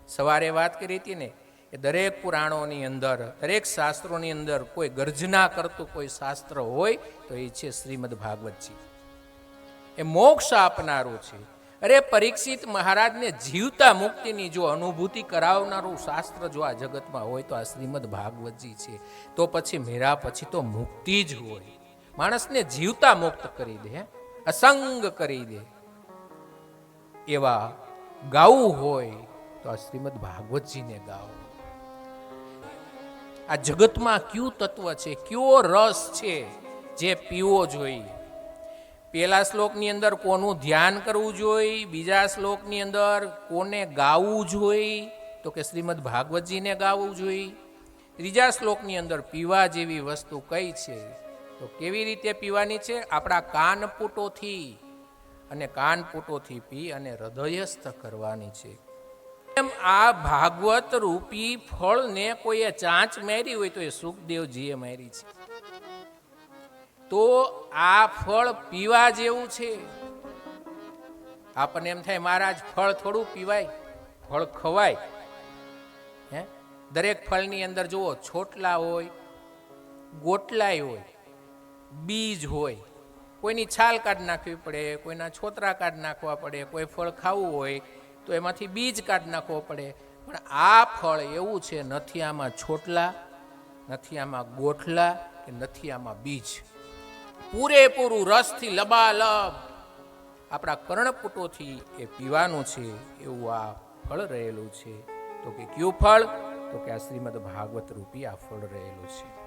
સવારે વાત કરી હતી ને કે દરેક પુરાણોની અંદર, દરેક શાસ્ત્રોની અંદર કોઈ ગર્જના કરતું કોઈ શાસ્ત્ર હોય તો એ છે શ્રીમદ ભાગવતજી. એ મોક્ષ આપનારું છે. અરે પરીક્ષિત મહારાજને જીવતા મુક્તિની જો અનુભૂતિ કરાવનારું શાસ્ત્ર જો આ જગતમાં હોય તો આ શ્રીમદ ભાગવતજી છે. તો પછી મેરા પછી તો મુક્તિ જ હોય. માણસને જીવતા મુક્ત કરી દે, અસંગ કરી દે. એવા ગાવું હોય તો આ શ્રીમદ ભાગવતજીને ગાઓ. આ જગતમાં કયું તત્વ છે, કયો રસ છે જે પીવો જોઈએ? પહેલા શ્લોકની અંદર કોનું ધ્યાન કરવું જોઈએ, બીજા શ્લોકની અંદર કોને ગાવું જોઈએ તો કે શ્રીમદ ભાગવતજીને ગાવું જોઈએ. ત્રીજા શ્લોકની અંદર પીવા જેવી વસ્તુ કઈ છે તો કેવી રીતે પીવાની છે? આપણા કાનપુટોથી, અને કાનપુટોથી પી અને હૃદયસ્થ કરવાની છે. એમ આ ભાગવત રૂપી ફળને કોઈએ ચાંચ મારી હોય તો એ સુખદેવજીએ મારી છે. તો આ ફળ પીવા જેવું છે. આપણને એમ થાય મહારાજ ફળ થોડું પીવાય, ફળ ખવાય. હે, દરેક ફળની અંદર જુઓ, છોટલા હોય, ગોટલાય હોય, બીજ હોય. કોઈની છાલ કાઢી નાખવી પડે, કોઈના છોતરા કાઢી નાખવા પડે. કોઈ ફળ ખાવું હોય તો એમાંથી બીજ કાઢી નાખવો પડે. પણ આ ફળ એવું છે, નથી આમાં છોટલા, નથી આમાં ગોઠલા, કે નથી આમાં બીજ. પૂરેપૂરું રસથી લબાલબ આપણા કર્ણપુટોથી એ પીવાનું છે. એવું આ ફળ રહેલું છે. તો કે કયું ફળ? તો કે આ શ્રીમદ ભાગવત રૂપી આ ફળ રહેલું છે.